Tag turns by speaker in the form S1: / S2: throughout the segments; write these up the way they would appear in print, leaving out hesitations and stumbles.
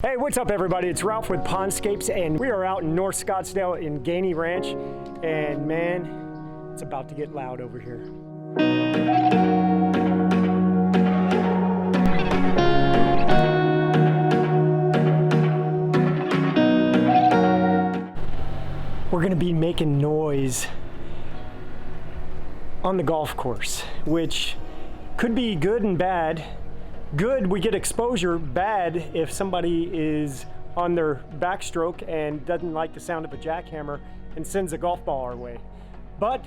S1: Hey, what's up everybody? It's Ralph with Pondscapes, and we are out in North Scottsdale in Gainey Ranch, and man, it's about to get loud over here. We're gonna be making noise on the golf course, which could be good and bad. Good, we get exposure. Bad, if somebody is on their backstroke and doesn't like the sound of a jackhammer and sends a golf ball our way. But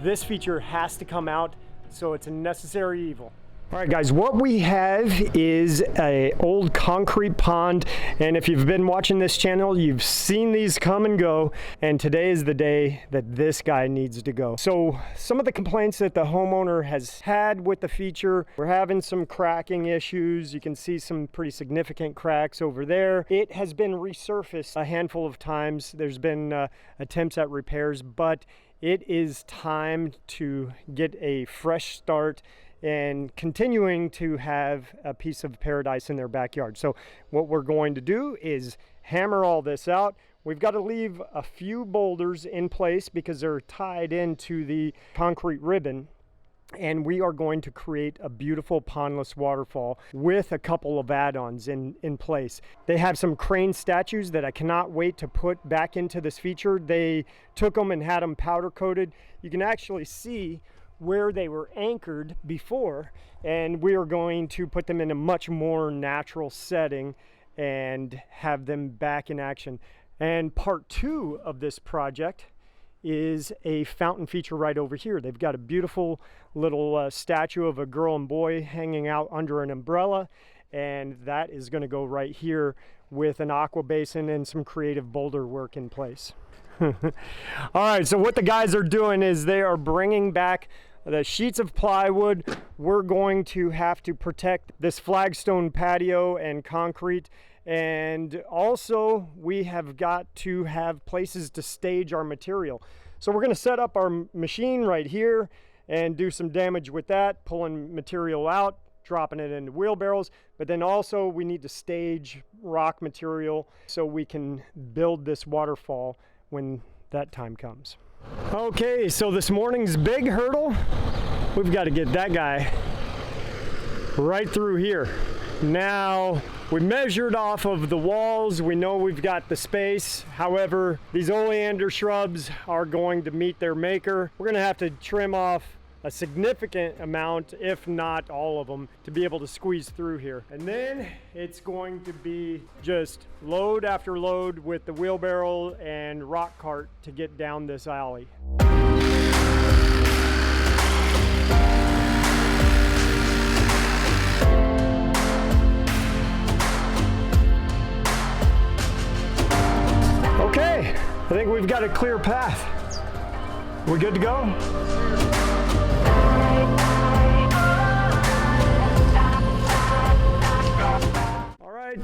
S1: this feature has to come out, so it's a necessary evil. All right guys, what we have is an old concrete pond, and if you've been watching this channel, you've seen these come and go, and today is the day that this guy needs to go. So some of the complaints that the homeowner has had with the feature, we're having some cracking issues. You can see some pretty significant cracks over there. It has been resurfaced a handful of times. There's been attempts at repairs, but it is time to get a fresh start and continuing to have a piece of paradise in their backyard. So what we're going to do is hammer all this out. We've got to leave a few boulders in place because they're tied into the concrete ribbon, and we are going to create a beautiful pondless waterfall with a couple of add-ons in place. They have some crane statues that I cannot wait to put back into this feature. They took them and had them powder coated. You can actually see where they were anchored before, and we are going to put them in a much more natural setting and have them back in action. And part two of this project is a fountain feature right over here. They've got a beautiful little statue of a girl and boy hanging out under an umbrella, and that is going to go right here with an aqua basin and some creative boulder work in place. All right, so what the guys are doing is they are bringing back the sheets of plywood. We're going to have to protect this flagstone patio and concrete, and also we have got to have places to stage our material. So we're going to set up our machine right here and do some damage with that, pulling material out, dropping it into wheelbarrows, but then also we need to stage rock material so we can build this waterfall when that time comes. Okay, so this morning's big hurdle, we've got to get that guy right through here. Now, we measured off of the walls. We know we've got the space. However, these oleander shrubs are going to meet their maker. We're going to have to trim off a significant amount, if not all of them, to be able to squeeze through here. And then it's going to be just load after load with the wheelbarrow and rock cart to get down this alley. Okay, I think we've got a clear path. We good to go?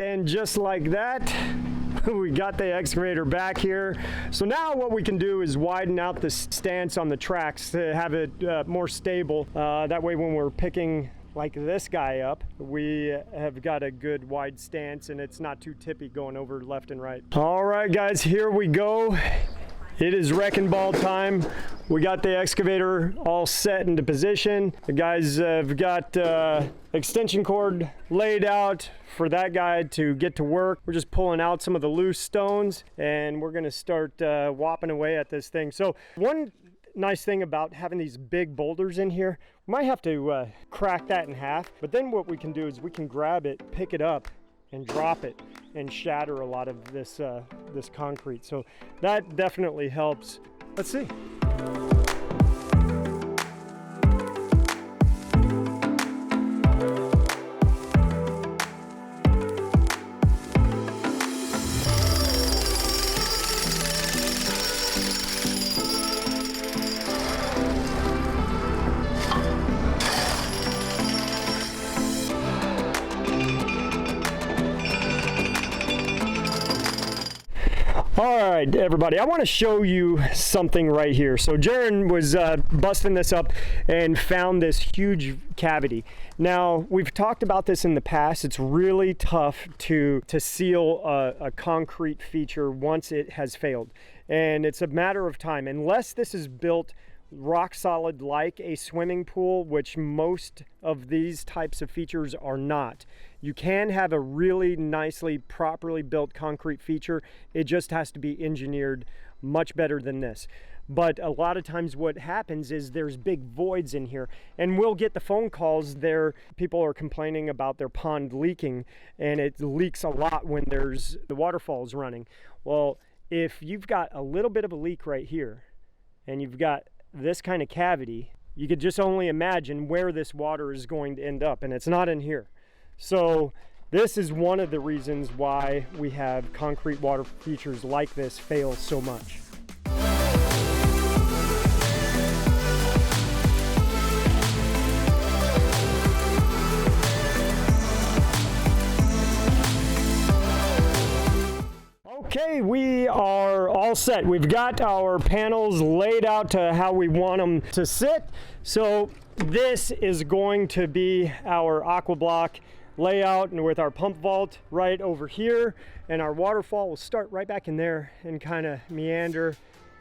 S1: And just like that, we got the excavator back here. So now what we can do is widen out the stance on the tracks to have it more stable. That way when we're picking like this guy up, we have got a good wide stance and it's not too tippy going over left and right. All right guys, here we go. It is wrecking ball time. We got the excavator all set into position. The guys have got extension cord laid out for that guy to get to work. We're just pulling out some of the loose stones and we're gonna start whopping away at this thing. So one nice thing about having these big boulders in here, we might have to crack that in half, but then what we can do is we can grab it, pick it up, and drop it and shatter a lot of this this concrete. So that definitely helps. Let's see. All right, everybody, I want to show you something right here. So Jaron was busting this up and found this huge cavity. Now, we've talked about this in the past. It's really tough to seal a concrete feature once it has failed. And it's a matter of time. Unless this is built rock solid like a swimming pool, which most of these types of features are not. You can have a really nicely, properly built concrete feature. It just has to be engineered much better than this. But a lot of times what happens is there's big voids in here, and we'll get the phone calls there. People are complaining about their pond leaking, and it leaks a lot when there's the waterfalls running. Well, if you've got a little bit of a leak right here, and you've got this kind of cavity, you could just only imagine where this water is going to end up, and it's not in here. So this is one of the reasons why we have concrete water features like this fail so much. Okay, we are all set. We've got our panels laid out to how we want them to sit. So this is going to be our aqua block layout, and with our pump vault right over here, and our waterfall will start right back in there and kind of meander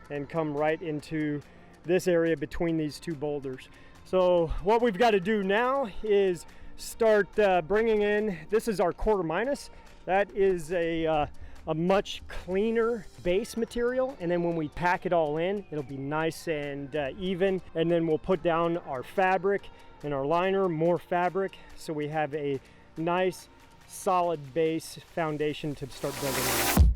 S1: and come right into this area between these two boulders. So what we've got to do now is start bringing in, this is our quarter minus. That is a much cleaner base material, and then when we pack it all in, it'll be nice and even, and then we'll put down our fabric and our liner, more fabric, so we have a nice solid base foundation to start building on.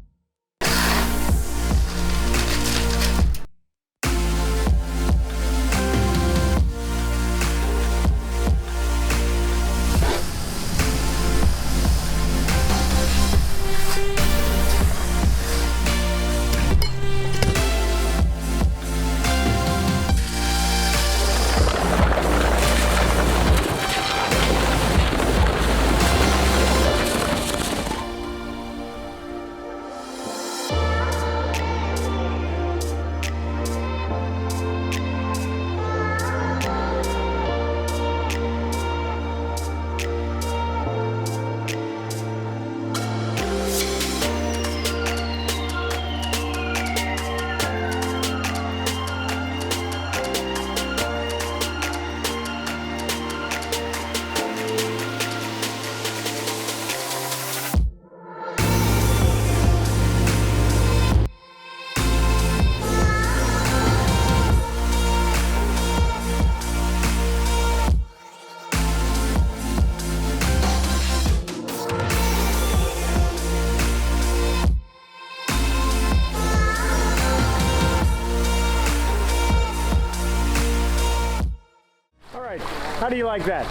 S1: How do you like that?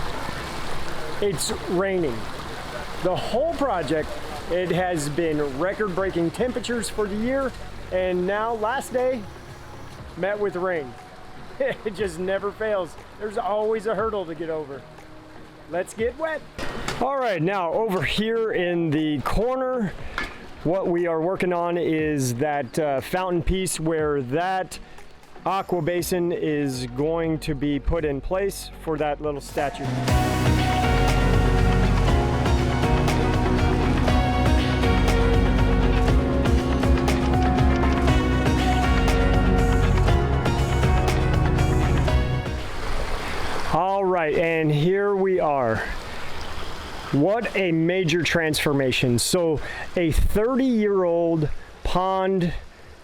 S1: It's raining. The whole project, it has been record-breaking temperatures for the year, and now last day met with rain. It just never fails. There's always a hurdle to get over. Let's get wet. All right, now over here in the corner, what we are working on is that fountain piece where that aqua basin is going to be put in place for that little statue. All right, and here we are. What a major transformation. So a 30-year-old pond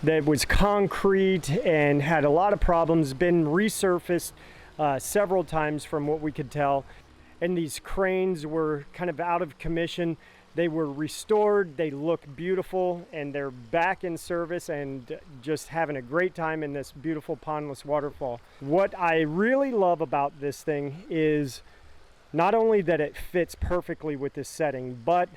S1: that was concrete and had a lot of problems, been resurfaced several times from what we could tell. And these cranes were kind of out of commission. They were restored, they look beautiful, and they're back in service and just having a great time in this beautiful pondless waterfall. What I really love about this thing is not only that it fits perfectly with this setting, but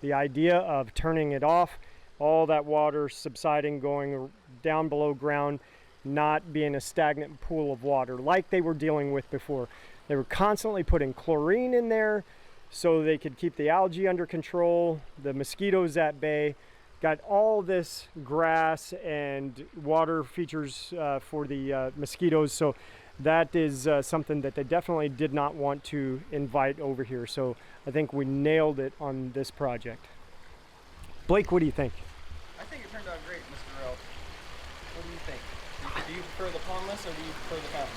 S1: the idea of turning it off, all that water subsiding, going down below ground, not being a stagnant pool of water like they were dealing with before. They were constantly putting chlorine in there so they could keep the algae under control, the mosquitoes at bay, got all this grass and water features for the mosquitoes. So that is something that they definitely did not want to invite over here. So I think we nailed it on this project. Blake, what do you think?
S2: I think it turned out great, Mr. Rel. What do you think? Do you prefer the pondless or do you prefer the fountain?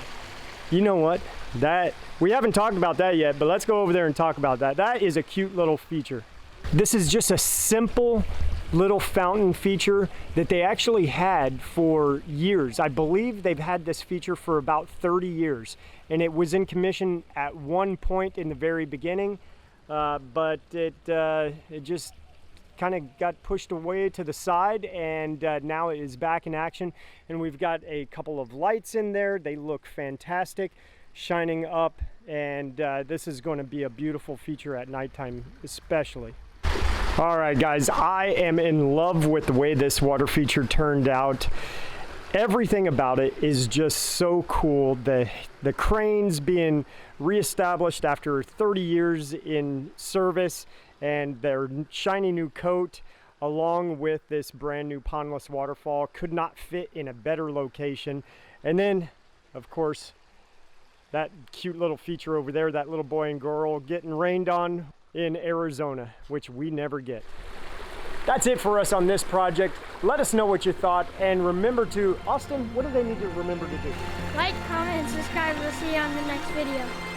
S1: You know what? We haven't talked about that yet, but let's go over there and talk about that. That is a cute little feature. This is just a simple little fountain feature that they actually had for years. I believe they've had this feature for about 30 years, and it was in commission at one point in the very beginning, but it just kind of got pushed away to the side, and now it is back in action. And we've got a couple of lights in there. They look fantastic, shining up, and this is going to be a beautiful feature at nighttime especially. All right, guys, I am in love with the way this water feature turned out. Everything about it is just so cool. The cranes being reestablished after 30 years in service, and their shiny new coat, along with this brand new pondless waterfall, could not fit in a better location. And then, of course, that cute little feature over there, that little boy and girl getting rained on in Arizona, which we never get. That's it for us on this project. Let us know what you thought, and remember to, Austin, what do they need to remember to do?
S3: Like, comment, and subscribe. We'll see you on the next video.